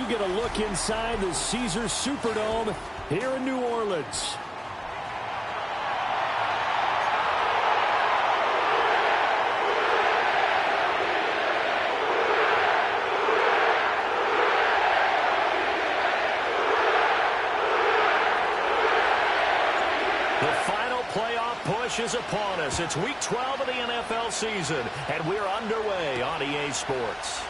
get a look inside the Caesars Superdome here in New Orleans. The final playoff push is upon us. It's Week 12 of the NFL season, and we're underway on EA Sports.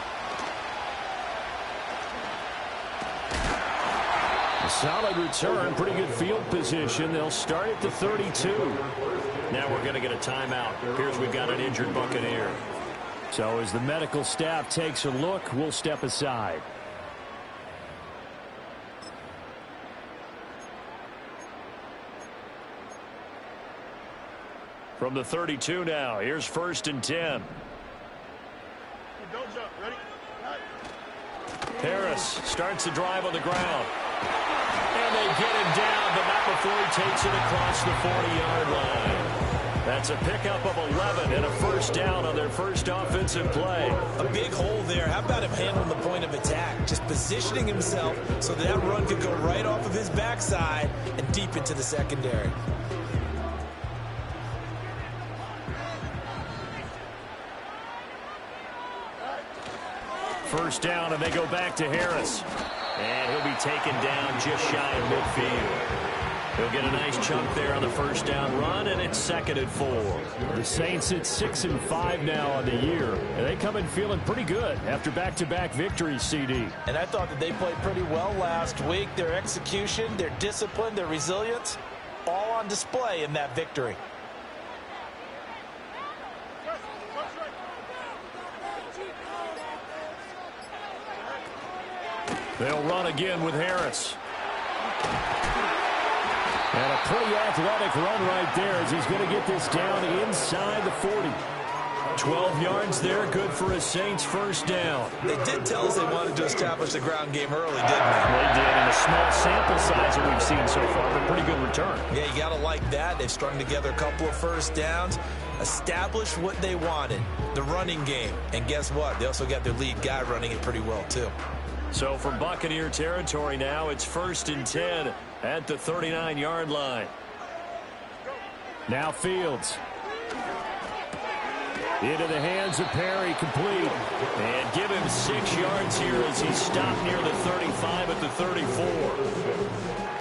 A solid return, pretty good field position. They'll start at the 32. Now we're going to get a timeout. Here's we've got an injured Buccaneer. So as the medical staff takes a look, we'll step aside. From the 32 now, here's 1st and 10. Don't jump. Ready? Harris starts the drive on the ground. And they get him down, but not before he takes it across the 40-yard line. That's a pickup of 11 and a 1st down on their first offensive play. A big hole there. How about him handling the point of attack? Just positioning himself so that run could go right off of his backside and deep into the secondary. First down, and they go back to Harris. And he'll be taken down just shy of midfield. He'll get a nice chunk there on the 1st down run, and it's 2nd and 4. The Saints at 6-5 now on the year. And they come in feeling pretty good after back-to-back victories, CD. And I thought that they played pretty well last week. Their execution, their discipline, their resilience, all on display in that victory. They'll run again with Harris. And a pretty athletic run right there as he's going to get this down inside the 40. 12 yards there, good for a Saints 1st down. They did tell us they wanted to establish the ground game early, didn't they? They did, and a small sample size that we've seen so far, but pretty good return. Yeah, you got to like that. They've strung together a couple of 1st downs, established what they wanted, the running game. And guess what? They also got their lead guy running it pretty well, too. So from Buccaneer territory now, it's 1st and 10 at the 39-yard line. Now Fields. Into the hands of Perry, complete. And give him 6 yards here as he stopped near the 35 at the 34.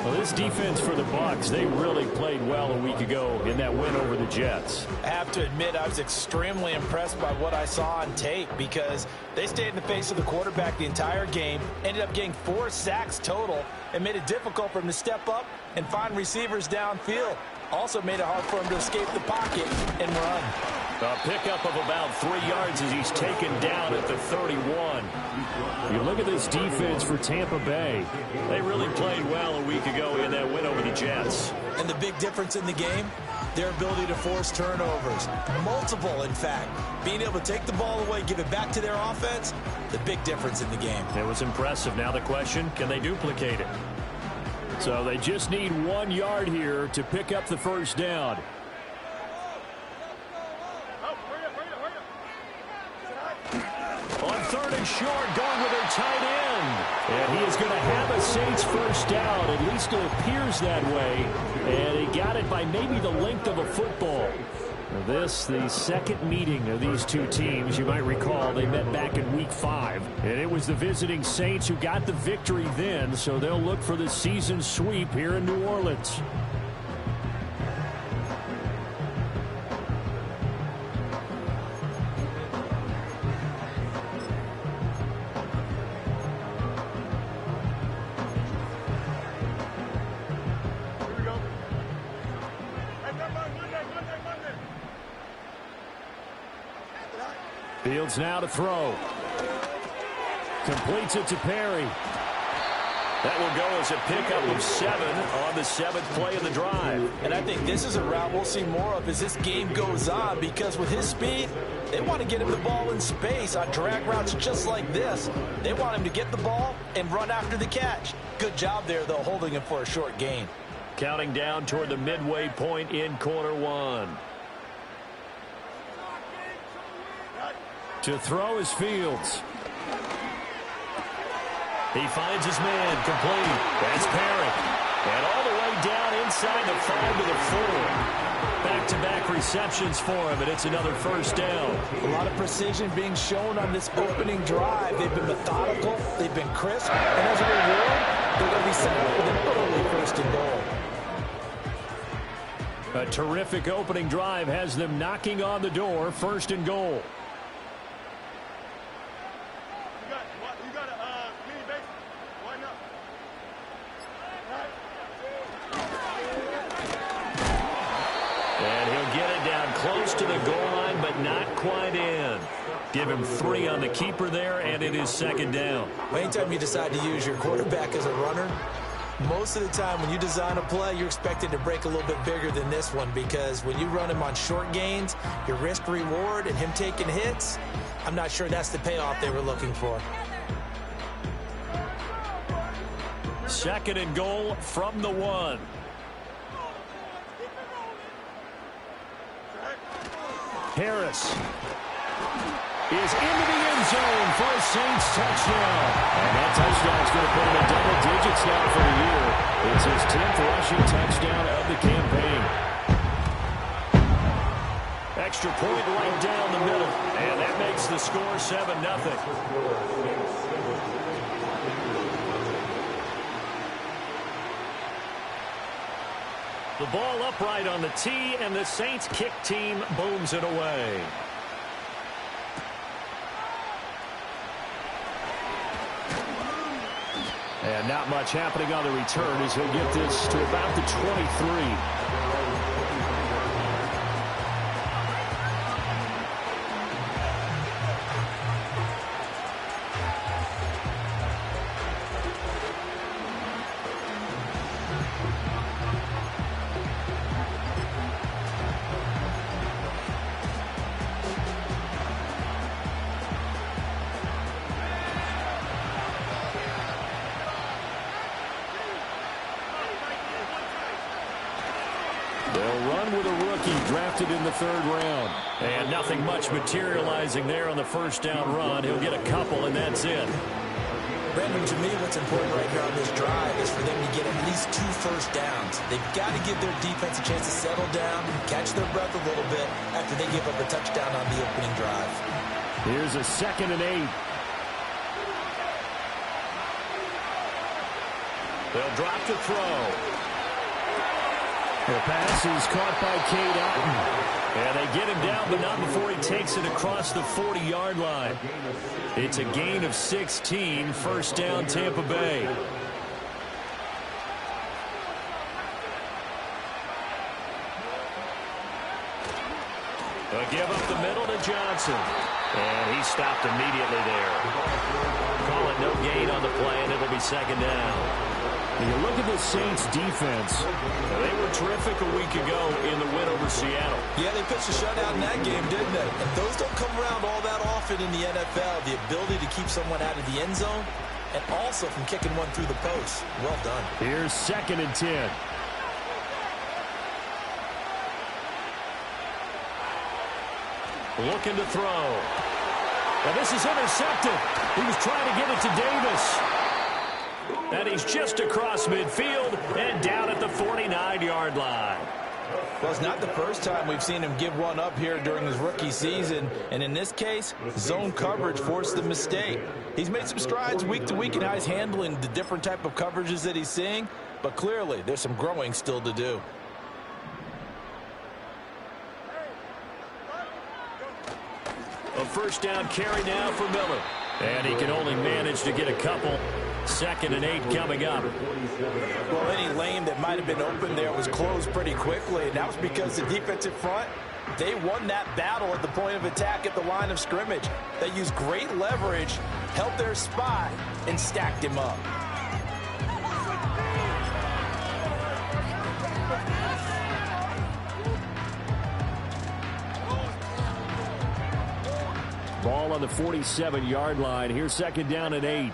Well, this defense for the Bucs, they really played well a week ago in that win over the Jets. I have to admit, I was extremely impressed by what I saw on tape because they stayed in the face of the quarterback the entire game, ended up getting 4 sacks total, and made it difficult for him to step up and find receivers downfield. Also made it hard for him to escape the pocket and run. A pickup of about 3 yards as he's taken down at the 31. You look at this defense for Tampa Bay. They really played well a week ago in that win over the Jets. And the big difference in the game, their ability to force turnovers. Multiple, in fact. Being able to take the ball away, give it back to their offense, the big difference in the game. It was impressive. Now the question, can they duplicate it? So they just need 1 yard here to pick up the 1st down. On 3rd and short, going with their tight end. And he is going to have a Saints 1st down. At least it appears that way. And he got it by maybe the length of a football. Now this, the second meeting of these two teams. You might recall they met back in Week 5. And it was the visiting Saints who got the victory then. So they'll look for the season sweep here in New Orleans. Fields now to throw. Completes it to Perry. That will go as a pickup of 7 on the 7th play of the drive. And I think this is a route we'll see more of as this game goes on, because with his speed, they want to get him the ball in space on drag routes just like this. They want him to get the ball and run after the catch. Good job there, though, holding him for a short gain. Counting down toward the midway point in quarter 1. To throw is Fields. He finds his man, complete. That's Perry. And all the way down inside the 5 to the 4. Back-to-back receptions for him, and it's another first down. A lot of precision being shown on this opening drive. They've been methodical, they've been crisp, and as a reward, they're going to be set up with an early first and goal. A terrific opening drive has them knocking on the door, first and goal. Close to the goal line, but not quite in. Give him 3 on the keeper there, and it is second down. Anytime you decide to use your quarterback as a runner, most of the time when you design a play, you're expected to break a little bit bigger than this one, because when you run him on short gains, your risk-reward and him taking hits, I'm not sure that's the payoff they were looking for. Second and goal from the 1. Harris is into the end zone for a Saints touchdown. And that touchdown is going to put him in double digits now for the year. It's his 10th rushing touchdown of the campaign. Extra point right down the middle. And that makes the score 7-0. The ball upright on the tee, and the Saints kick team booms it away. And not much happening on the return as he'll get this to about the 23. Drafted in the 3rd round. And nothing much materializing there on the first down run. He'll get a couple, and that's it. Brandon, to me, what's important right here on this drive is for them to get at least 2 first downs. They've got to give their defense a chance to settle down, catch their breath a little bit after they give up a touchdown on the opening drive. Here's a 2nd and 8. They'll drop to throw. The pass is caught by Cade Otton. And they get him down, but not before he takes it across the 40-yard line. It's a gain of 16, first down Tampa Bay. They'll give up the middle to Johnson. And he stopped immediately there. Call it no gain on the play, and it'll be second down. When you look at the Saints defense, they were terrific a week ago in the win over Seattle. Yeah, they pitched a shutout in that game, didn't they? And those don't come around all that often in the NFL. The ability to keep someone out of the end zone and also from kicking one through the post. Well done. Here's 2nd and 10. Looking to throw. And this is intercepted. He was trying to get it to Davis. And he's just across midfield and down at the 49-yard line. Well, it's not the first time we've seen him give one up here during his rookie season. And in this case, zone coverage forced the mistake. He's made some strides week to week in how he's handling the different type of coverages that he's seeing. But clearly, there's some growing still to do. A first down carry now for Miller. And he can only manage to get a couple. 2nd and 8 coming up. Well, any lane that might have been open there was closed pretty quickly, and that was because the defensive front, they won that battle at the point of attack at the line of scrimmage. They used great leverage, held their spot, and stacked him up. Ball on the 47-yard line. Here's 2nd down and 8.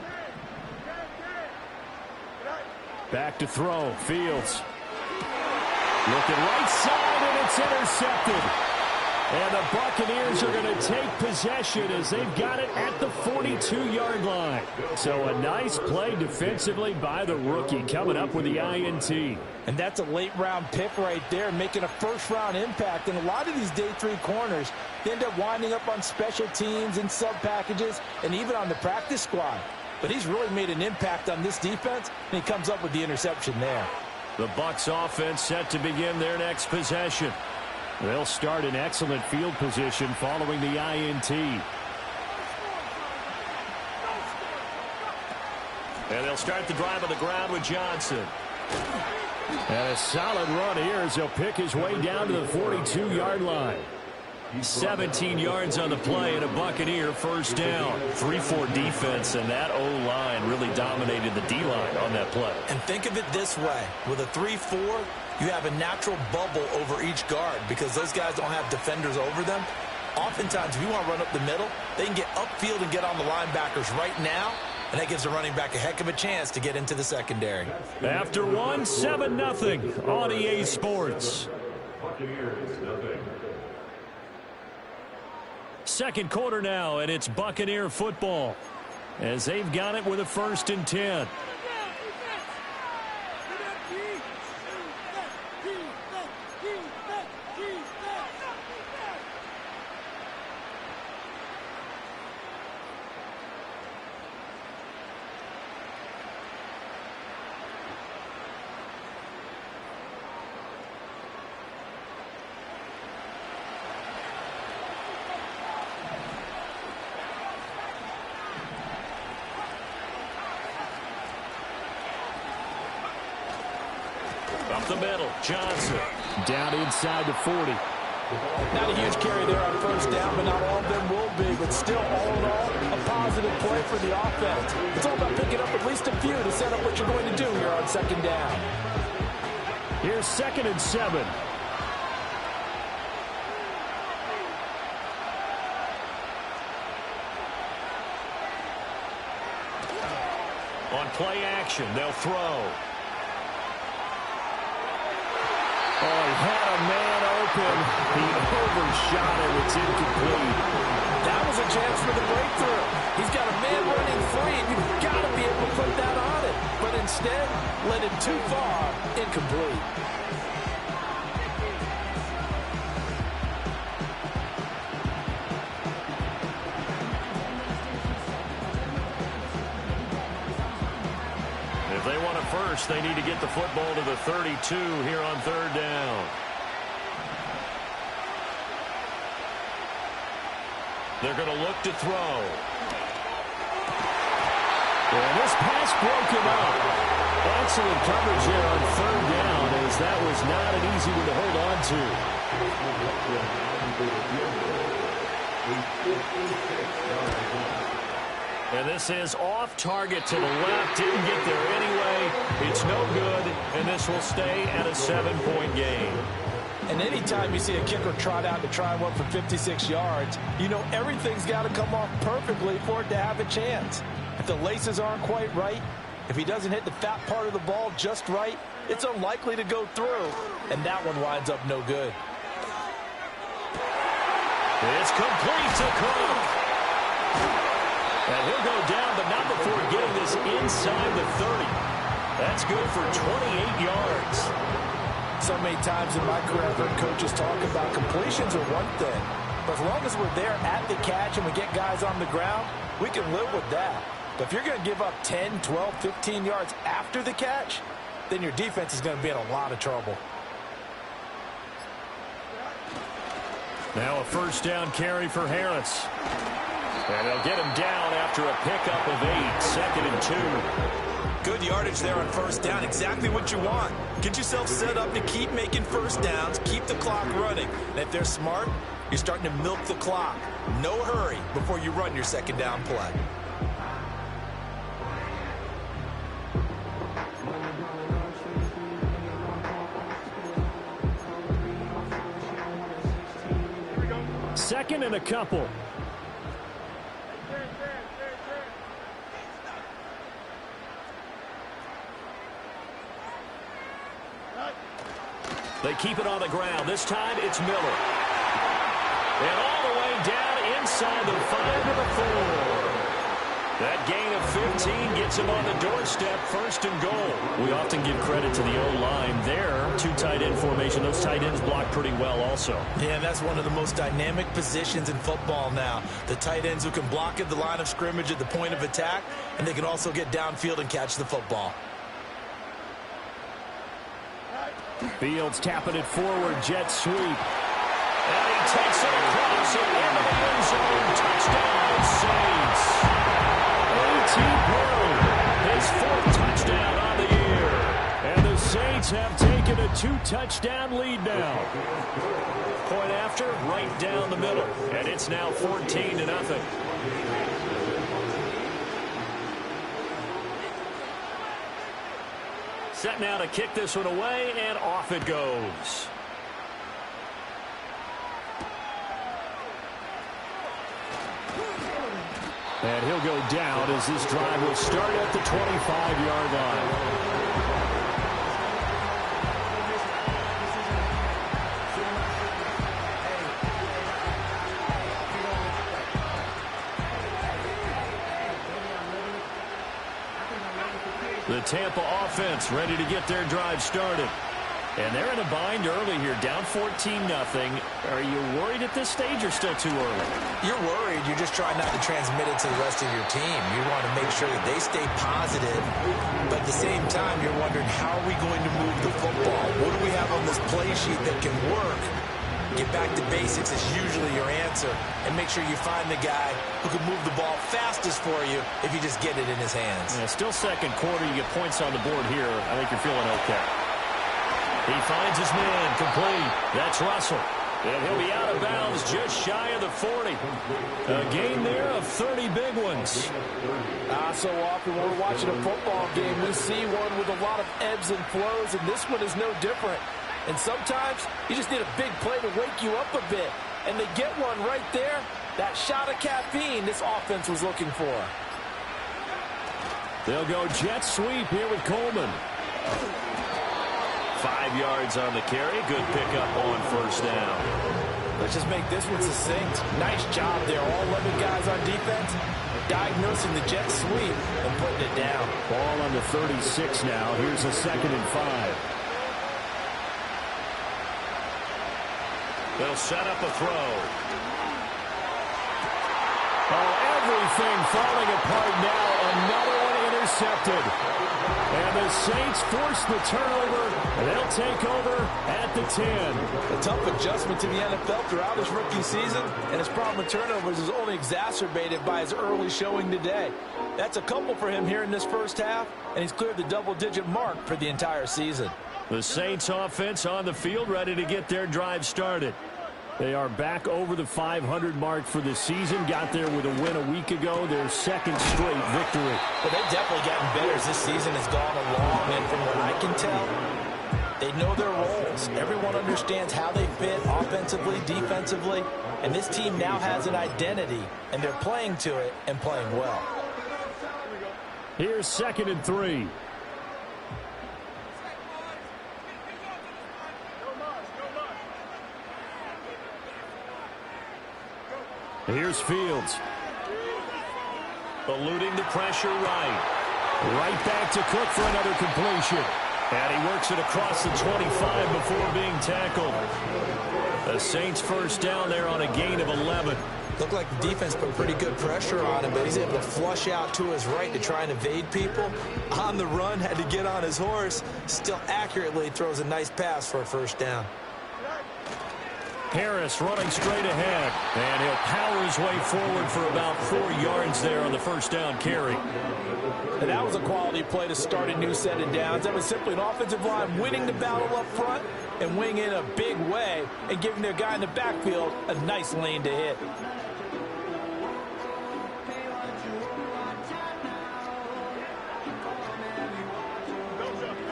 Back to throw. Fields. Looking right side, and it's intercepted. And the Buccaneers are going to take possession as they've got it at the 42-yard line. So a nice play defensively by the rookie coming up with the INT. And that's a late-round pick right there, making a first-round impact. And a lot of these day 3 corners, they end up winding up on special teams and sub-packages and even on the practice squad. But he's really made an impact on this defense, and he comes up with the interception there. The Bucs offense set to begin their next possession. They'll start in excellent field position following the INT. And they'll start the drive on the ground with Johnson. And a solid run here as he'll pick his way down to the 42-yard line. 17 yards on the play and a Buccaneer first down. 3-4 defense, and that O-line really dominated the D-line on that play. And think of it this way. With a 3-4, you have a natural bubble over each guard because those guys don't have defenders over them. Oftentimes, if you want to run up the middle, they can get upfield and get on the linebackers right now, and that gives the running back a heck of a chance to get into the secondary. After 1, 7-0 on EA Sports. Second quarter now, and it's Buccaneer football as they've got it with a 1st and 10. Up the middle, Johnson. Down inside the 40. Not a huge carry there on first down, but not all of them will be. But still, all in all, a positive play for the offense. It's all about picking up at least a few to set up what you're going to do here on 2nd down. Here's 2nd and 7. On play action, they'll throw. Oh, he had a man open. He overshot it. It's incomplete. That was a chance for the breakthrough. He's got a man running free, and you've got to be able to put that on it. But instead, led him too far, incomplete. If they want a first, they need to get the football to the 32 here on 3rd down. They're going to look to throw. And this pass broken up. Excellent coverage here on 3rd down, as that was not an easy one to hold on to. And this is off target to the left. Didn't get there anyway. It's no good, and this will stay at a 7-point game. And anytime you see a kicker trot out to try one for 56 yards, you know everything's got to come off perfectly for it to have a chance. If the laces aren't quite right, if he doesn't hit the fat part of the ball just right, it's unlikely to go through, and that one winds up no good. It's complete to Cook. And he'll go down, but not before getting this inside the 30. That's good for 28 yards. So many times in my career, I've heard coaches talk about completions are one thing. But as long as we're there at the catch and we get guys on the ground, we can live with that. But if you're going to give up 10, 12, 15 yards after the catch, then your defense is going to be in a lot of trouble. Now a first down carry for Harris. And they'll get him down after a pickup of 8, 2nd and 2. Good yardage there on first down. Exactly what you want. Get yourself set up to keep making first downs, keep the clock running. And if they're smart, you're starting to milk the clock. No hurry before you run your 2nd down play. Second and a couple. They keep it on the ground. This time it's Miller. And all the way down inside the 5 to the 4. That gain of 15 gets him on the doorstep, 1st and goal. We often give credit to the O-line there. 2 tight end formation. Those tight ends block pretty well also. Yeah, and that's one of the most dynamic positions in football now. The tight ends who can block at the line of scrimmage at the point of attack, and they can also get downfield and catch the football. Fields tapping it forward, jet sweep. And he takes it across and into the end zone. Touchdown, Saints. A.T. Perry, his 4th touchdown on the year. And the Saints have taken a 2-touchdown lead now. Point after, right down the middle. And it's now 14-0. Set now to kick this one away, and off it goes. And he'll go down as this drive will start at the 25-yard line. The Tampa offense ready to get their drive started. And they're in a bind early here, down 14-0. Are you worried at this stage or still too early? You're worried. You're just trying not to transmit it to the rest of your team. You want to make sure that they stay positive. But at the same time, you're wondering, how are we going to move the football? What do we have on this play sheet that can work? Get back to basics is usually your answer. And make sure you find the guy who can move the ball fastest for you if you just get it in his hands. Yeah, still second quarter. You get points on the board here. I think you're feeling okay. He finds his man, complete. That's Russell. And he'll be out of bounds just shy of the 40. A gain there of 30 big ones. So often when we're watching a football game, we see one with a lot of ebbs and flows, and this one is no different. And sometimes you just need a big play to wake you up a bit. And they get one right there. That shot of caffeine this offense was looking for. They'll go jet sweep here with Coleman. 5 yards on the carry. Good pickup on 1st down. Let's just make this one succinct. Nice job there. All 11 guys on defense diagnosing the jet sweep and putting it down. Ball on the 36 now. Here's a 2nd and 5. They'll set up a throw. Oh, everything falling apart now. Another one intercepted. And the Saints force the turnover, and they'll take over at the 10. A tough adjustment to the NFL throughout his rookie season, and his problem with turnovers is only exacerbated by his early showing today. That's a couple for him here in this 1st half, and he's cleared the double-digit mark for the entire season. The Saints offense on the field ready to get their drive started. They are back over the 500 mark for the season. Got there with a win a week ago. Their 2nd straight victory. Well, they've definitely gotten better as this season has gone along. And from what I can tell, they know their roles. Everyone understands how they fit offensively, defensively. And this team now has an identity, and they're playing to it and playing well. Here's 2nd and 3. Here's Fields. Eluding the pressure right. Right back to Cook for another completion. And he works it across the 25 before being tackled. The Saints 1st down there on a gain of 11. Looked like the defense put pretty good pressure on him, but he's able to flush out to his right to try and evade people. On the run, had to get on his horse. Still accurately throws a nice pass for a 1st down. Harris running straight ahead. And he'll power his way forward for about 4 yards there on the 1st down carry. And that was a quality play to start a new set of downs. That was simply an offensive line winning the battle up front and winning in a big way and giving their guy in the backfield a nice lane to hit.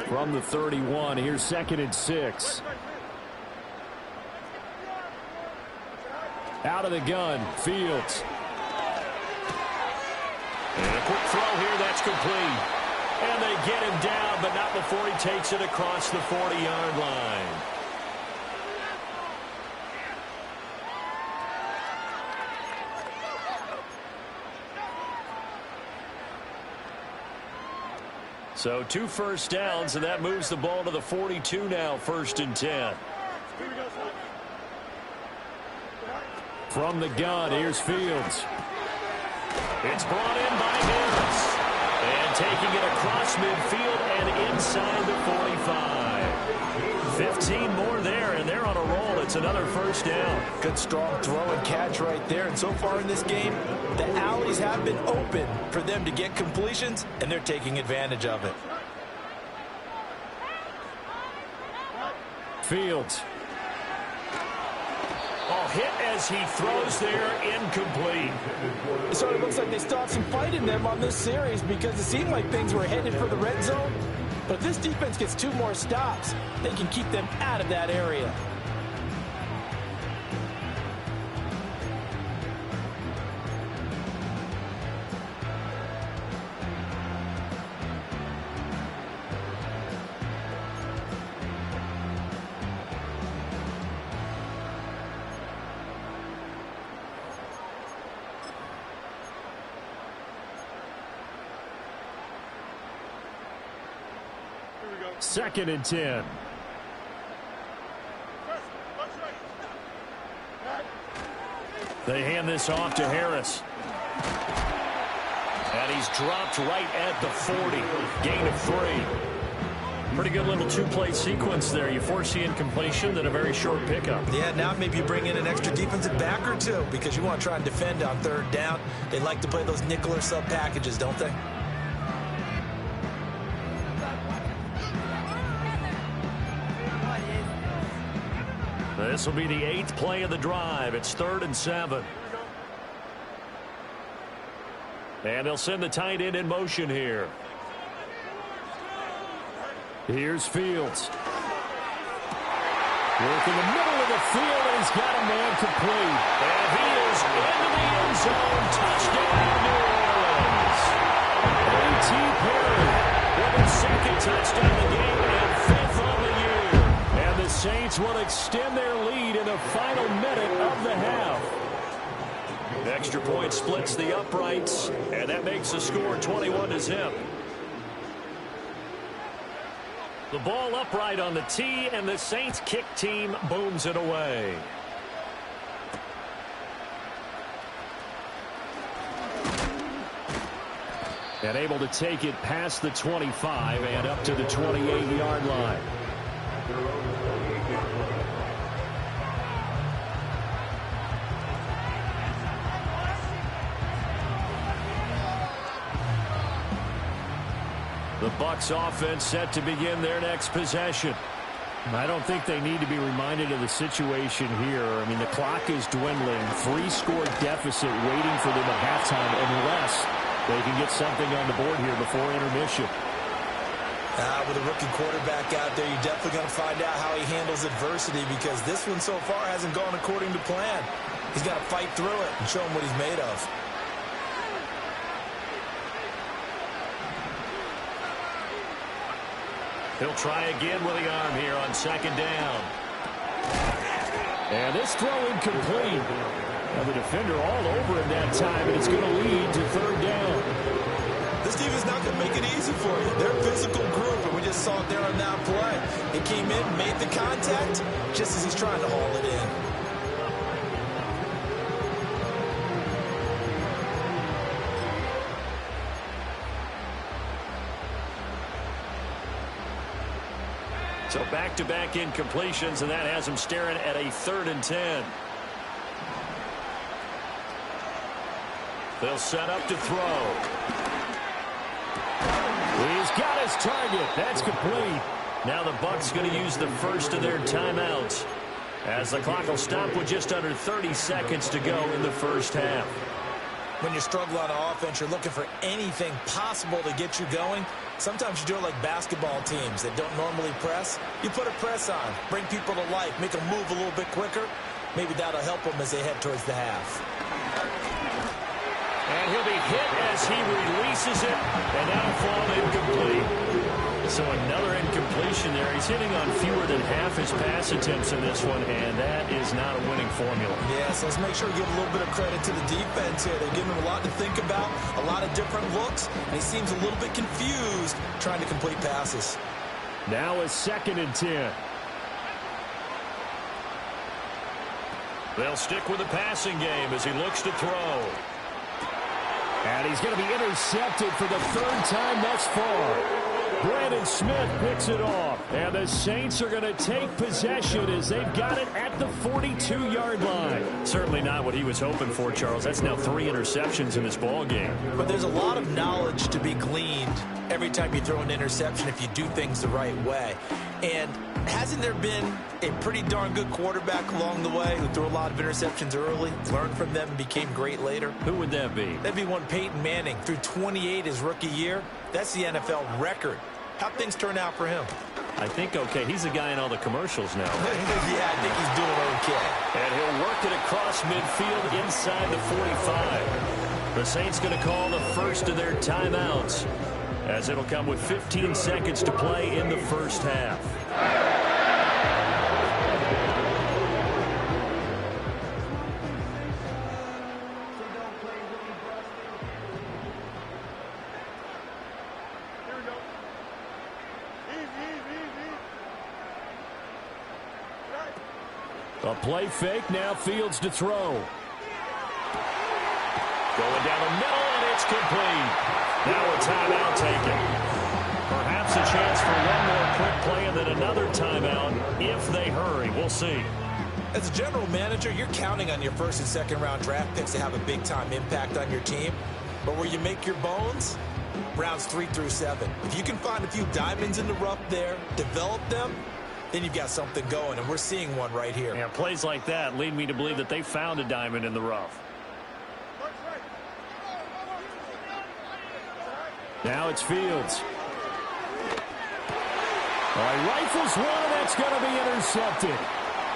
From the 31, here's 2nd and 6. Out of the gun, Fields. And a quick throw here, that's complete. And they get him down, but not before he takes it across the 40-yard line. So 2 first downs, and that moves the ball to the 42 now, 1st and 10. From the gun, here's Fields. It's brought in by Harris. And taking it across midfield and inside the 45. 15 more there, and they're on a roll. It's another first down. Good strong throw and catch right there. And so far in this game, the alleys have been open for them to get completions, and they're taking advantage of it. Fields. Oh, hit as he throws there, incomplete. So it looks like they still have some fight in them on this series because it seemed like things were headed for the red zone. But if this defense gets 2 more stops, they can keep them out of that area. Second and 10. They hand this off to Harris. And he's dropped right at the 40. Gain of 3. Pretty good little 2-play sequence there. You force the incompletion, then a very short pickup. Yeah, now maybe you bring in an extra defensive back or 2 because you want to try and defend on 3rd down. They like to play those nickel or sub packages, don't they? This will be the 8th play of the drive. It's 3rd and 7. And they'll send the tight end in motion here. Here's Fields. Work in the middle of the field, and he's got a man complete. And he is into the end zone. Touchdown, New Orleans. A.T. Perry with his 2nd touchdown of the game and 5th on the year. And the Saints will extend their lead in the final minute of the half. Extra point splits the uprights, and that makes the score 21-0. The ball upright on the tee, and the Saints kick team booms it away. And able to take it past the 25 and up to the 28-yard line. The Bucs offense set to begin their next possession. I don't think they need to be reminded of the situation here. I mean, the clock is dwindling. 3-score deficit waiting for them at halftime unless they can get something on the board here before intermission. With a rookie quarterback out there, you're definitely going to find out how he handles adversity because this one so far hasn't gone according to plan. He's got to fight through it and show him what he's made of. He'll try again with the arm here on 2nd down. And this throw incomplete. Now the defender all over him that time, and it's going to lead to 3rd down. This team is not going to make it easy for you. They're a physical group, and we just saw it there on that play. He came in, made the contact, just as he's trying to haul it in. So back-to-back incompletions, and that has him staring at a 3rd and 10. They'll set up to throw. He's got his target. That's complete. Now the Bucs going to use the first of their timeouts as the clock will stop with just under 30 seconds to go in the first half. When you struggle on offense, you're looking for anything possible to get you going. Sometimes you do it like basketball teams that don't normally press. You put a press on, bring people to life, make them move a little bit quicker. Maybe that'll help them as they head towards the half. And he'll be hit as he releases it, and that'll fall incomplete. So another incompletion there. He's hitting on fewer than half his pass attempts in this one, and that is not a winning formula. Yeah, so let's make sure we give a little bit of credit to the defense here. They're giving him a lot to think about, a lot of different looks, and he seems a little bit confused trying to complete passes. Now a 2nd and 10. They'll stick with the passing game as he looks to throw. And he's going to be intercepted for the 3rd time thus far. Brandon Smith picks it off. And the Saints are going to take possession as they've got it at the 42-yard line. Certainly not what he was hoping for, Charles. That's now 3 interceptions in this ball game. But there's a lot of knowledge to be gleaned every time you throw an interception if you do things the right way. And hasn't there been a pretty darn good quarterback along the way who threw a lot of interceptions early, learned from them, and became great later? Who would that be? That'd be one Peyton Manning. Threw 28 his rookie year. That's the NFL record. How'd things turn out for him? I think okay. He's the guy in all the commercials now. Right? Yeah, I think he's doing okay. And he'll work it across midfield inside the 45. The Saints going to call the first of their timeouts, as it'll come with 15 seconds to play in the first half. A play fake, now Fields to throw. Going down the middle, and it's complete. Now a timeout taken. Perhaps a chance for one more quick play and then another timeout if they hurry. We'll see. As a general manager, you're counting on your 1st and 2nd round draft picks to have a big-time impact on your team. But where you make your bones, rounds 3 through 7. If you can find a few diamonds in the rough there, develop them, then you've got something going, and we're seeing one right here. Yeah, plays like that lead me to believe that they found a diamond in the rough. Now it's Fields. All right, rifles one, that's going to be intercepted.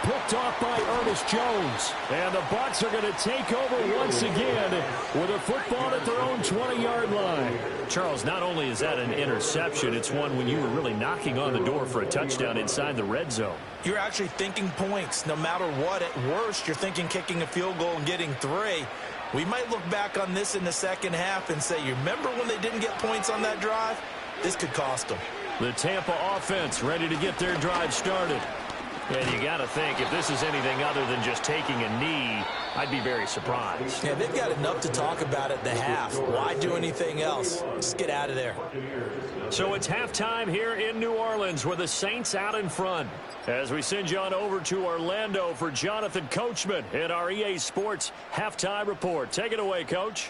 Picked off by Ernest Jones. And the Bucs are going to take over once again with a football at their own 20-yard line. Charles, not only is that an interception, it's one when you were really knocking on the door for a touchdown inside the red zone. You're actually thinking points. No matter what, at worst, you're thinking kicking a field goal and getting 3. We might look back on this in the second half and say, you remember when they didn't get points on that drive? This could cost them. The Tampa offense ready to get their drive started. And you got to think, if this is anything other than just taking a knee, I'd be very surprised. Yeah, they've got enough to talk about at the half. Why do anything else? Just get out of there. So it's halftime here in New Orleans with the Saints out in front. As we send you on over to Orlando for Jonathan Coachman in our EA Sports Halftime Report. Take it away, Coach.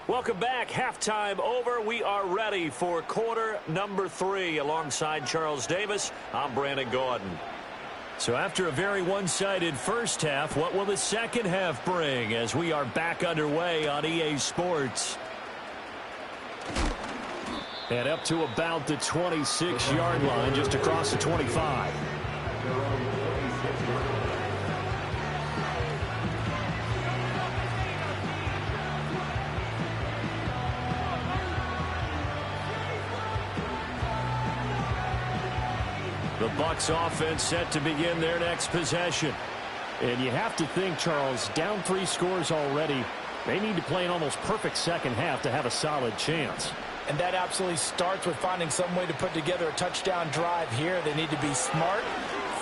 Welcome back. Halftime over. We are ready for quarter number 3. Alongside Charles Davis, I'm Brandon Gordon. So after a very one-sided first half, what will the second half bring as we are back underway on EA Sports? And up to about the 26-yard line, just across the 25. The Bucs offense set to begin their next possession. And you have to think, Charles, down 3 scores already. They need to play an almost perfect second half to have a solid chance. And that absolutely starts with finding some way to put together a touchdown drive here. They need to be smart,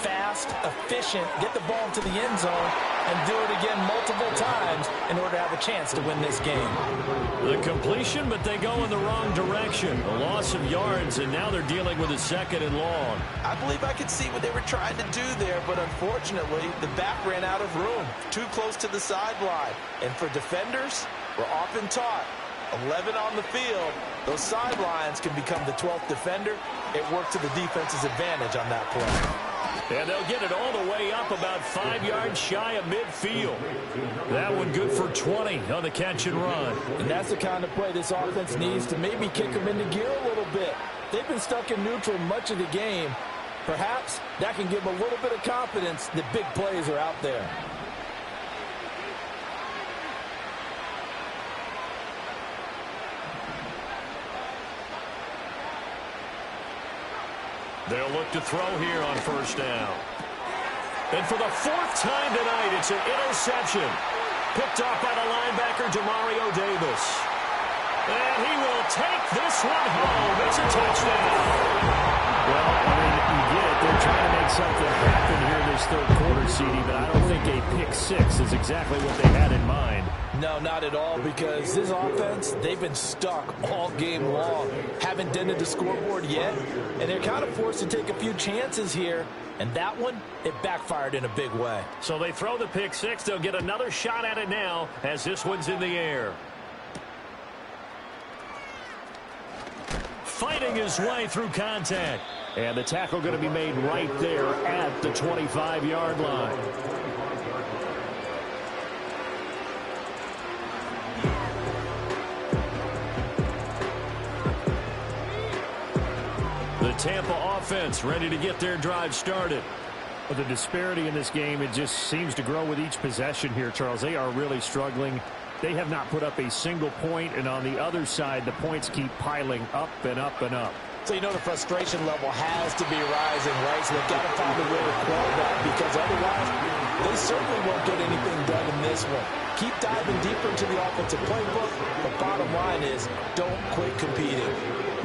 fast, efficient, get the ball into the end zone, and do it again multiple times in order to have a chance to win this game. The completion, but they go in the wrong direction. A loss of yards, and now they're dealing with a 2nd and long. I believe I could see what they were trying to do there, but unfortunately, the back ran out of room. Too close to the sideline. And for defenders, we're often taught 11 on the field, those sidelines can become the 12th defender. It worked to the defense's advantage on that play. And they'll get it all the way up about 5 yards shy of midfield. That one good for 20 on the catch and run. And that's the kind of play this offense needs to maybe kick them into gear a little bit. They've been stuck in neutral much of the game. Perhaps that can give them a little bit of confidence that big plays are out there. They'll look to throw here on first down. And for the fourth time tonight, it's an interception. Picked off by the linebacker, Demario Davis. And he will take this one home. It's a touchdown. Well, I mean, you get it. They're trying to make something happen here in this third quarter, CD, but I don't think a pick six is exactly what they had in mind. No, not at all, because this offense, they've been stuck all game long. Haven't dented the scoreboard yet, and they're kind of forced to take a few chances here. And that one, it backfired in a big way. So they throw the pick six. They'll get another shot at it now as this one's in the air. Fighting his way through contact. And the tackle going to be made right there at the 25-yard line. The Tampa offense ready to get their drive started. But the disparity in this game, it just seems to grow with each possession here, Charles. They are really struggling. They have not put up a single point, and on the other side, the points keep piling up and up and up. So you know the frustration level has to be rising, right? So they've got to find a way to quell that, because otherwise they certainly won't get anything done in this one. Keep diving deeper into the offensive playbook. The bottom line is don't quit competing.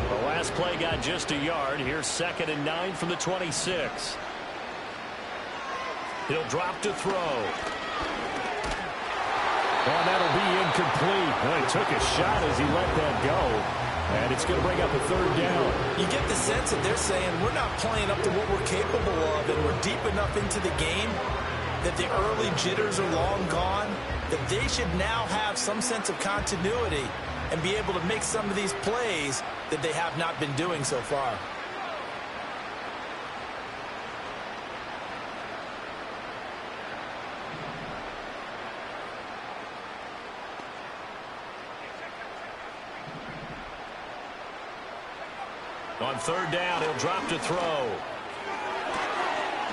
The last play got just a yard. Here's 2nd and 9 from the 26. He'll drop to throw. Well, that'll be incomplete. Well, he took a shot as he let that go. And it's going to bring up a third down. You get the sense that they're saying we're not playing up to what we're capable of, and we're deep enough into the game that the early jitters are long gone, that they should now have some sense of continuity and be able to make some of these plays that they have not been doing so far. On 3rd down, he'll drop to throw.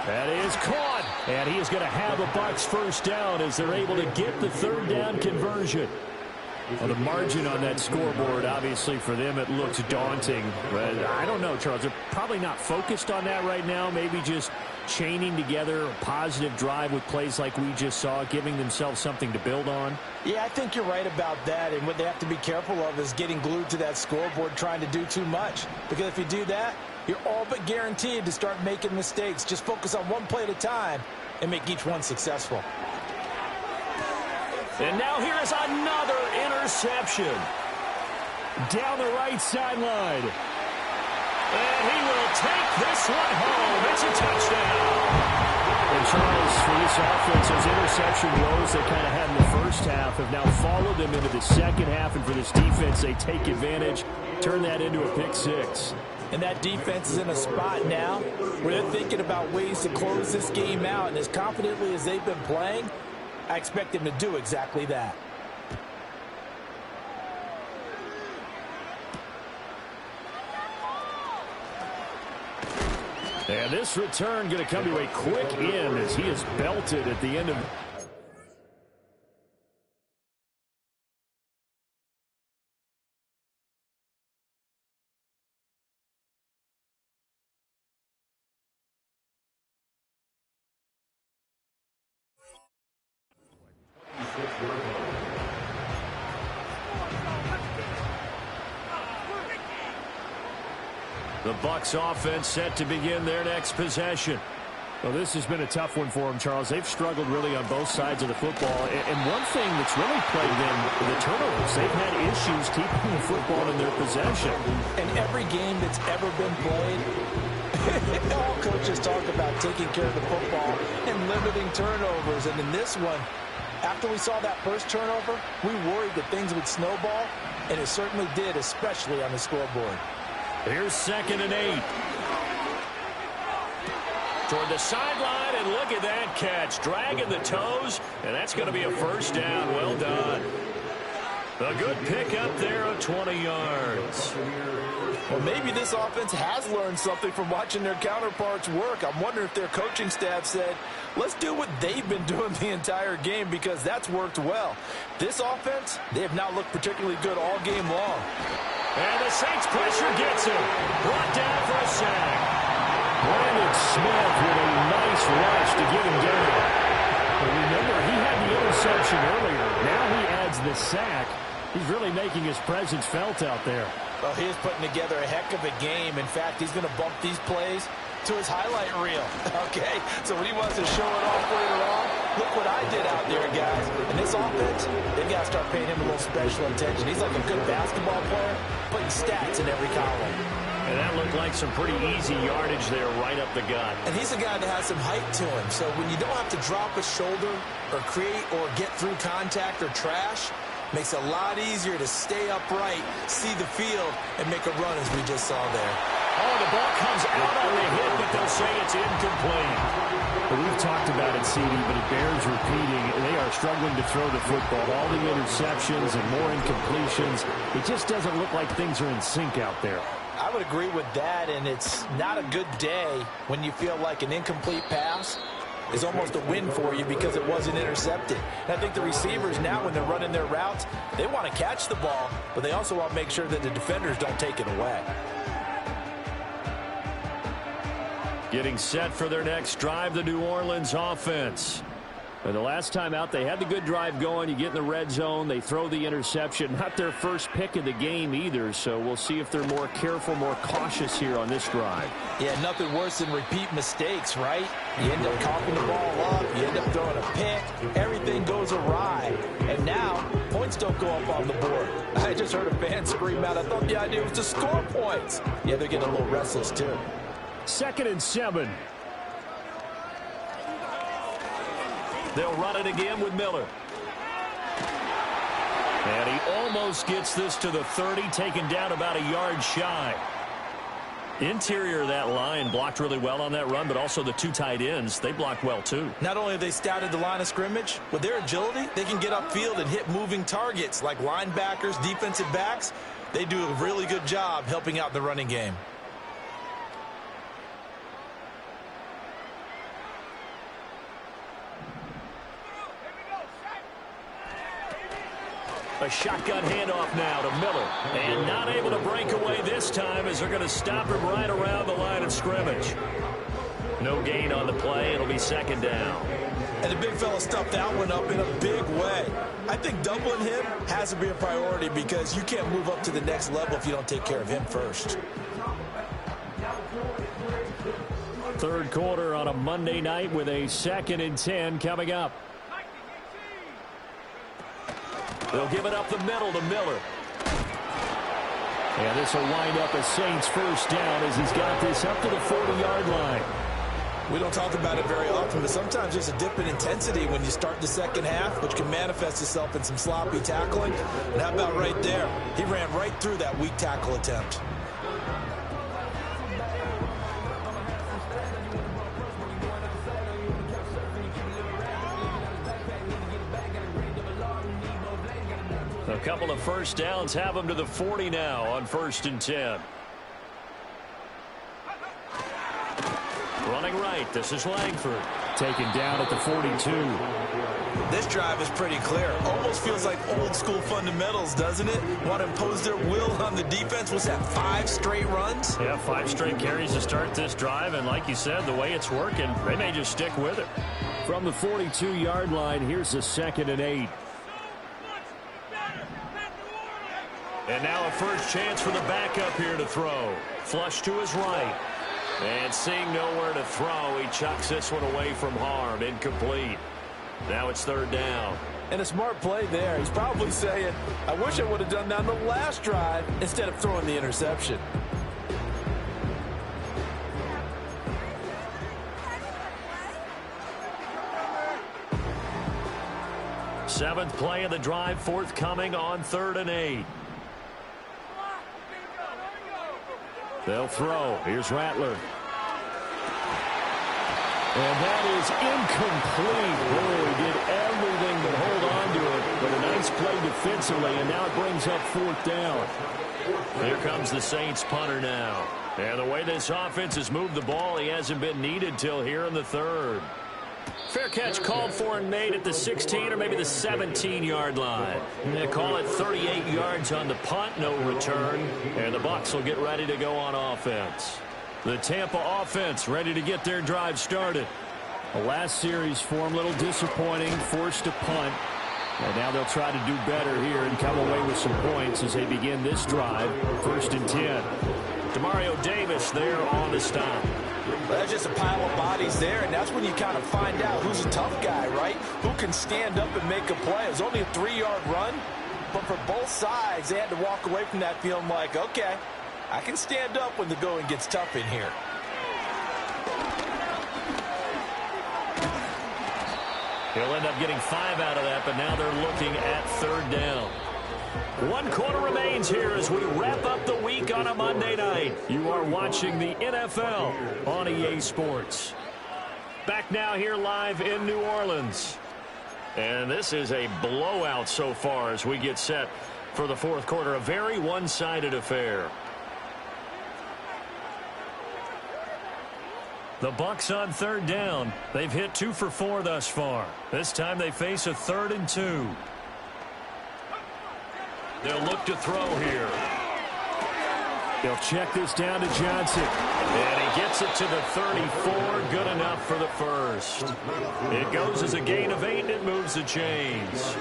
That is caught. And he is going to have a Bucs first down as they're able to get the 3rd down conversion. Well, the margin on that scoreboard, obviously, for them, it looks daunting. But I don't know, Charles. They're probably not focused on that right now. Maybe just chaining together a positive drive with plays like we just saw, giving themselves something to build on. Yeah, I think you're right about that. And what they have to be careful of is getting glued to that scoreboard trying to do too much. Because if you do that, you're all but guaranteed to start making mistakes. Just focus on one play at a time and make each one successful. And now here is another interception. Down the right sideline. And he will take this one home. It's a touchdown. And Charles, for this offense, those interception woes they kind of had in the first half have now followed them into the second half. And for this defense, they take advantage, turn that into a pick six. And that defense is in a spot now where they're thinking about ways to close this game out. And as confidently as they've been playing, I expect them to do exactly that. And this return going to come to a quick end as he is belted at the end of... The Bucs offense set to begin their next possession. Well, this has been a tough one for them, Charles. They've struggled really on both sides of the football. And one thing that's really plagued them, the turnovers. They've had issues keeping the football in their possession. In every game that's ever been played, all coaches talk about taking care of the football and limiting turnovers. And in this one, after we saw that first turnover, we worried that things would snowball, and it certainly did, especially on the scoreboard. Here's 2nd and 8. Toward the sideline, and look at that catch. Dragging the toes, and that's going to be a first down. Well done. A good pick up there of 20 yards. Well, maybe this offense has learned something from watching their counterparts work. I'm wondering if their coaching staff said, let's do what they've been doing the entire game, because that's worked well. This offense, they have not looked particularly good all game long. And the Saints pressure gets him. Brought down for a sack. sack. He's really making his presence felt out there. Well, he is putting together a heck of a game. In fact, he's going to bump these plays to his highlight reel. Okay, so when he wants to show it off later on, look what I did out there, guys. And this offense, they've got to start paying him a little special attention. He's like a good basketball player, putting stats in every column. And that looked like some pretty easy yardage there right up the gut. And he's a guy that has some height to him. So when you don't have to drop a shoulder or create or get through contact or trash, makes it a lot easier to stay upright, see the field, and make a run as we just saw there. Oh, the ball comes out on the hit, but they'll say it's incomplete. Well, we've talked about it, CD, but it bears repeating. They are struggling to throw the football. All the interceptions and more incompletions. It just doesn't look like things are in sync out there. I would agree with that, and it's not a good day when you feel like an incomplete pass is almost a win for you because it wasn't intercepted. And I think the receivers now, when they're running their routes, they want to catch the ball, but they also want to make sure that the defenders don't take it away. Getting set for their next drive, the New Orleans offense. And the last time out, they had the good drive going. You get in the red zone, they throw the interception. Not their first pick of the game either, so we'll see if they're more careful, more cautious here on this drive. Yeah, nothing worse than repeat mistakes, right? You end up coughing the ball up, you end up throwing a pick, everything goes awry. And now, points don't go up on the board. I just heard a fan scream out, I thought the idea was to score points. Yeah, they're getting a little restless too. 2nd and 7. They'll run it again with Miller. And he almost gets this to the 30, taken down about a yard shy. Interior of that line blocked really well on that run, but also the two tight ends, they blocked well too. Not only have they scouted the line of scrimmage, with their agility, they can get upfield and hit moving targets like linebackers, defensive backs. They do a really good job helping out the running game. A shotgun handoff now to Miller. And not able to break away this time as they're going to stop him right around the line of scrimmage. No gain on the play. It'll be 2nd down. And the big fella stuffed that one up in a big way. I think doubling him has to be a priority because you can't move up to the next level if you don't take care of him first. 3rd quarter on a Monday night with a 2nd and 10 coming up. They'll give it up the middle to Miller. And this will wind up a Saints first down as he's got this up to the 40-yard line. We don't talk about it very often, but sometimes there's a dip in intensity when you start the second half, which can manifest itself in some sloppy tackling. And how about right there? He ran right through that weak tackle attempt. A couple of first downs have them to the 40 now on 1st and 10. Running right, this is Langford. Taken down at the 42. This drive is pretty clear. Almost feels like old school fundamentals, doesn't it? Want to impose their will on the defense. Was that 5 straight runs? Yeah, 5 straight carries to start this drive. And like you said, the way it's working, they may just stick with it. From the 42-yard line, here's the 2nd and 8. And now a first chance for the backup here to throw. Flush to his right. And seeing nowhere to throw, he chucks this one away from harm. Incomplete. Now it's 3rd down. And a smart play there. He's probably saying, I wish I would have done that on the last drive instead of throwing the interception. Seventh play of the drive, forthcoming on 3rd and 8. They'll throw. Here's Rattler. And that is incomplete. Boy, he did everything but hold on to it. But a nice play defensively, and now it brings up 4th down. Here comes the Saints punter now. And the way this offense has moved the ball, he hasn't been needed till here in the 3rd. Fair catch called for and made at the 16 or maybe the 17-yard line. They call it 38 yards on the punt, no return. And the Bucs will get ready to go on offense. The Tampa offense ready to get their drive started. The last series for them, a little disappointing, forced to punt. And now they'll try to do better here and come away with some points as they begin this drive. 1st and 10. Demario Davis there on the stop. Well, that's just a pile of bodies there, and that's when you kind of find out who's a tough guy, right? Who can stand up and make a play. It was only a 3-yard run, but for both sides, they had to walk away from that feeling like, okay, I can stand up when the going gets tough in here. He'll end up getting 5 out of that, but now they're looking at 3rd down. 1 quarter remains here as we wrap up the week on a Monday night. You are watching the NFL on EA Sports. Back now here live in New Orleans. And this is a blowout so far as we get set for the 4th quarter. A very one-sided affair. The Bucs on 3rd down. They've hit 2 for 4 thus far. This time they face a 3rd and 2. They'll look to throw here. They'll check this down to Johnson. And he gets it to the 34. Good enough for the first. It goes as a gain of 8, and it moves the chains.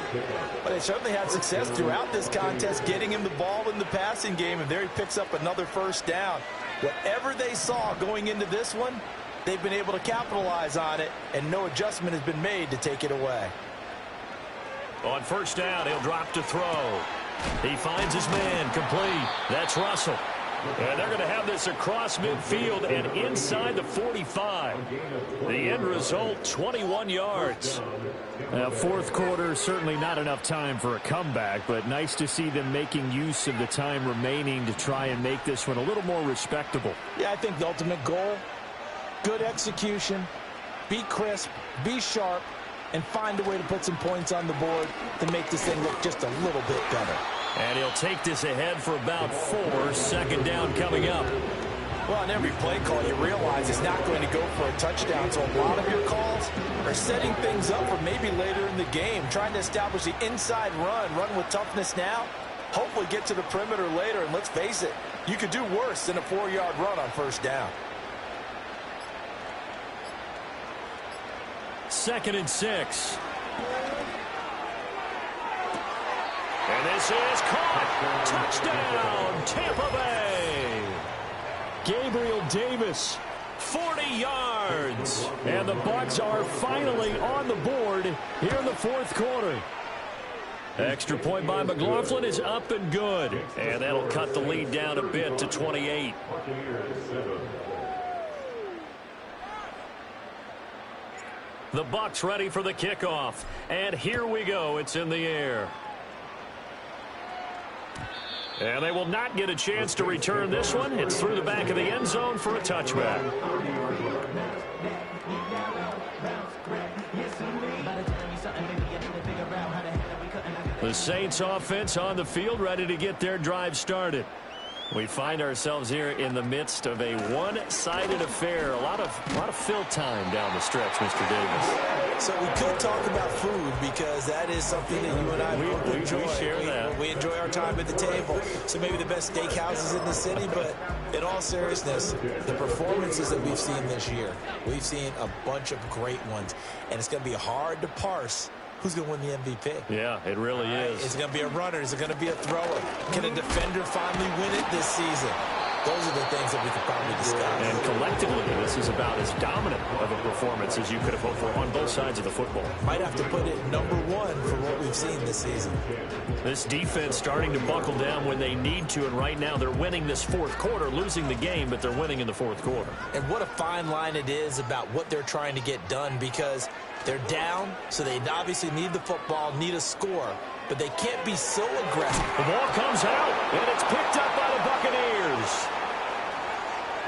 But they certainly had success throughout this contest, getting him the ball in the passing game, and there he picks up another 1st down. Whatever they saw going into this one, they've been able to capitalize on it, and no adjustment has been made to take it away. On 1st down, he'll drop to throw. He finds his man, complete. That's Russell. And they're going to have this across midfield and inside the 45. The end result, 21 yards. 4th quarter, certainly not enough time for a comeback, but nice to see them making use of the time remaining to try and make this one a little more respectable. Yeah, I think the ultimate goal, good execution, be crisp, be sharp, and find a way to put some points on the board to make this thing look just a little bit better. And he'll take this ahead for about 4. 2nd down coming up. Well, on every play call, you realize it's not going to go for a touchdown, so a lot of your calls are setting things up for maybe later in the game, trying to establish the inside run with toughness now, hopefully get to the perimeter later, and let's face it, you could do worse than a 4-yard run on 1st down. 2nd and 6. And this is caught. Touchdown, Tampa Bay. Gabriel Davis, 40 yards. and the Bucs are finally on the board here in the 4th quarter. Extra point by McLaughlin is up and good. And that'll cut the lead down a bit to 28. The Bucs ready for the kickoff. And here we go. It's in the air. And they will not get a chance to return this one. It's through the back of the end zone for a touchback. The Saints offense on the field ready to get their drive started. We find ourselves here in the midst of a one-sided affair. A lot of fill time down the stretch, Mr. Davis. So we could talk about food because that is something that you and I both enjoy. We share that. We enjoy our time at the table. So maybe the best steakhouses in the city, but in all seriousness, the performances that we've seen this year, we've seen a bunch of great ones, and it's going to be hard to parse who's going to win the MVP. Yeah, it really is. Is it going to be a runner? Is it going to be a thrower? Can a defender finally win it this season? Those are the things that we could probably discuss. And collectively, this is about as dominant of a performance as you could have hoped for on both sides of the football. Might have to put it number 1 for what we've seen this season. This defense starting to buckle down when they need to, and right now they're winning this 4th quarter, losing the game, but they're winning in the 4th quarter. And what a fine line it is about what they're trying to get done, because they're down, so they obviously need the football, need a score, but they can't be so aggressive. The ball comes out, and it's picked up by the Buccaneers.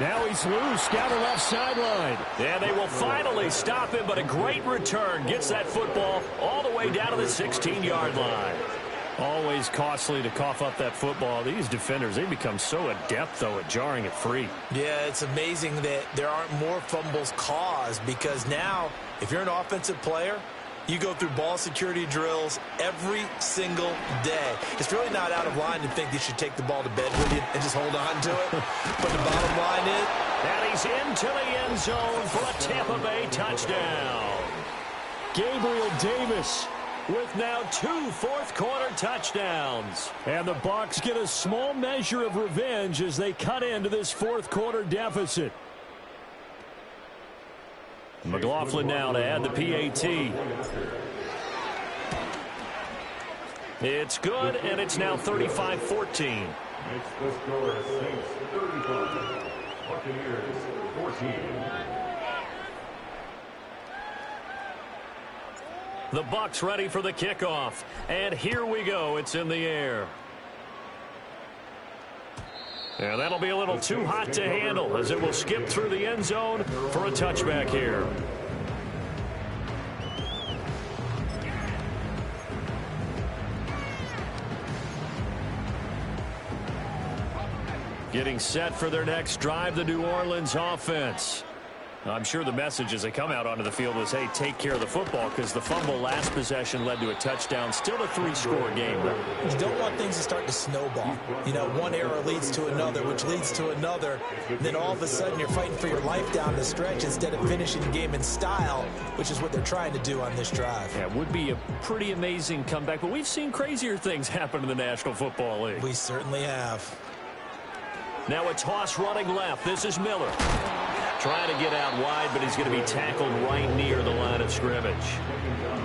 Now he's loose down the left sideline. And they will finally stop him, but a great return gets that football all the way down to the 16-yard line. Always costly to cough up that football. These defenders, they become so adept, though, at jarring it free. Yeah, it's amazing that there aren't more fumbles caused, because now, if you're an offensive player, you go through ball security drills every single day. It's really not out of line to think you should take the ball to bed with you and just hold on to it. But the bottom line is, and he's into the end zone for a Tampa Bay touchdown. Gabriel Davis with now 2 fourth-quarter touchdowns. And the Bucs get a small measure of revenge as they cut into this fourth-quarter deficit. McLaughlin now to add the PAT. It's good, and it's now 35-14. Makes the score Saints 35, Buccaneers 14. The Bucs ready for the kickoff. And here we go. It's in the air. And that'll be a little too hot to handle as it will skip through the end zone for a touchback here. Getting set for their next drive, the New Orleans offense. I'm sure the message as they come out onto the field was, hey, take care of the football, because the fumble last possession led to a touchdown. Still a 3-score game, though. You don't want things to start to snowball. You know, one error leads to another, which leads to another. And then all of a sudden you're fighting for your life down the stretch instead of finishing the game in style, which is what they're trying to do on this drive. Yeah, it would be a pretty amazing comeback, but we've seen crazier things happen in the National Football League. We certainly have. Now a toss running left. This is Miller. Trying to get out wide, but he's going to be tackled right near the line of scrimmage.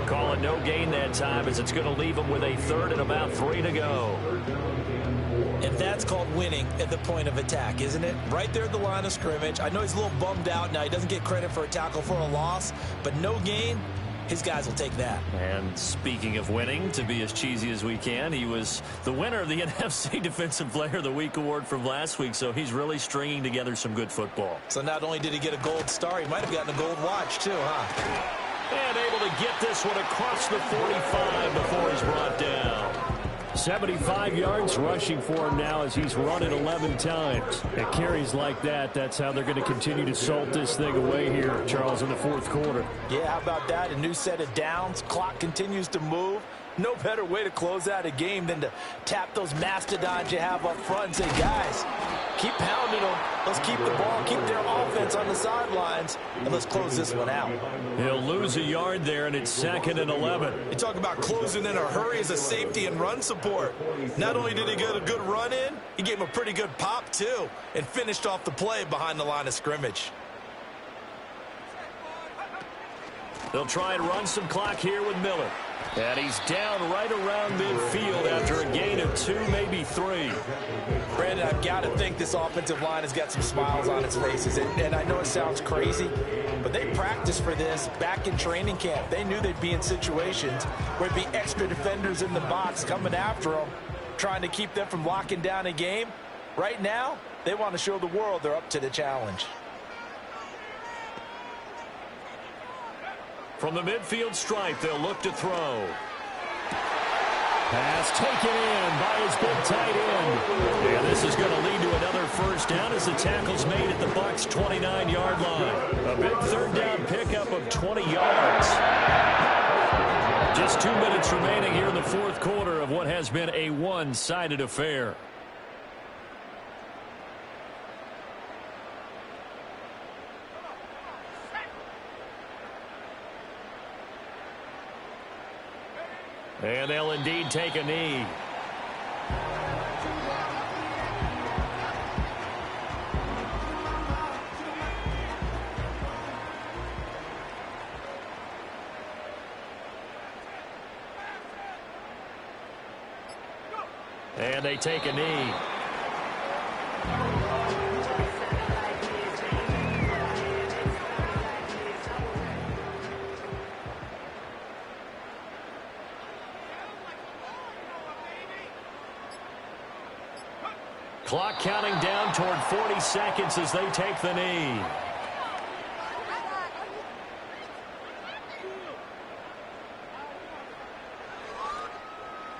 Call it no gain that time, as it's going to leave him with a third and about 3 to go. And that's called winning at the point of attack, isn't it? Right there at the line of scrimmage. I know he's a little bummed out now. He doesn't get credit for a tackle for a loss, but no gain. His guys will take that. And speaking of winning, to be as cheesy as we can, he was the winner of the NFC Defensive Player of the Week award from last week, so he's really stringing together some good football. So not only did he get a gold star, he might have gotten a gold watch too, huh? And able to get this one across the 45 before he's brought down. 75 yards rushing for him now as he's run it 11 times. At carries like that, that's how they're going to continue to salt this thing away here, Charles, in the fourth quarter. Yeah, how about that? A new set of downs. Clock continues to move. No better way to close out a game than to tap those mastodons you have up front and say, guys, keep pounding them. Let's keep the ball, keep their offense on the sidelines, and let's close this one out. He'll lose a yard there, and it's 2nd and 11. You talk about closing in a hurry as a safety and run support. Not only did he get a good run in, he gave him a pretty good pop, too, and finished off the play behind the line of scrimmage. They'll try and run some clock here with Miller. And he's down right around midfield after a gain of 2, maybe 3. Brandon, I've got to think this offensive line has got some smiles on its faces. And I know it sounds crazy, but they practiced for this back in training camp. They knew they'd be in situations where there'd be extra defenders in the box coming after them, trying to keep them from locking down a game. Right now, they want to show the world they're up to the challenge. From the midfield stripe, they'll look to throw. Pass taken in by his big tight end. And this is going to lead to another first down as the tackle's made at the Bucs' 29-yard line. A big third down pickup of 20 yards. Just 2 minutes remaining here in the fourth quarter of what has been a one-sided affair. And they'll indeed take a knee. And they take a knee. Clock counting down toward 40 seconds as they take the knee.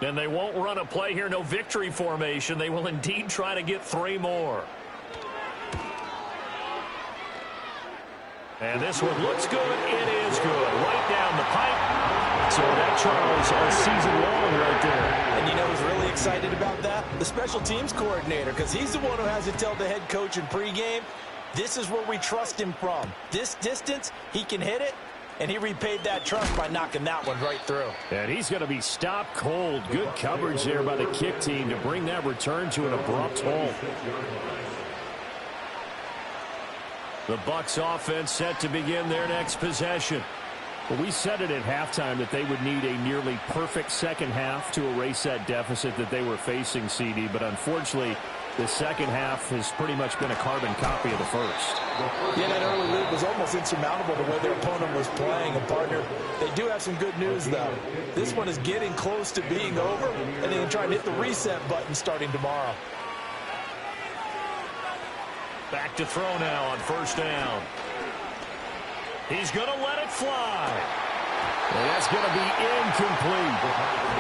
And they won't run a play here, no victory formation. They will indeed try to get 3 more. And this one looks good. It is good. Right down the pipe. So that, Charles, a season long right there. And you know who's really excited about that? The special teams coordinator, because he's the one who has to tell the head coach in pregame, this is where we trust him from. This distance, he can hit it. and he repaid that trust by knocking that one right through. And he's going to be stopped cold. Good coverage there by the kick team to bring that return to an abrupt halt. The Bucs offense set to begin their next possession. Well, we said it at halftime that they would need a nearly perfect second half to erase that deficit that they were facing, CD. But unfortunately, the second half has pretty much been a carbon copy of the first. Yeah, that early lead was almost insurmountable the way their opponent was playing. And, partner, they do have some good news, though. This one is getting close to being over, and they can try and hit the reset button starting tomorrow. Back to throw now on first down. He's going to let it fly. And that's going to be incomplete.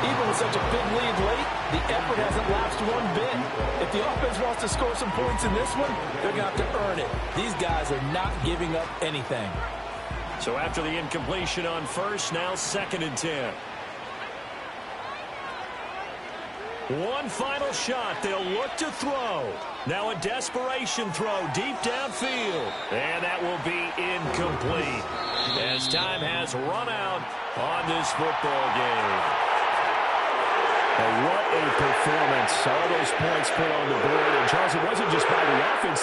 Even with such a big lead late, the effort hasn't lapsed one bit. If the offense wants to score some points in this one, they're going to have to earn it. These guys are not giving up anything. So after the incompletion on first, now 2nd and 10. One final shot. They'll look to throw. Now a desperation throw deep downfield. And that will be incomplete as time has run out on this football game. And what a performance. All those points put on the board. And, Charles, it wasn't just by the offense.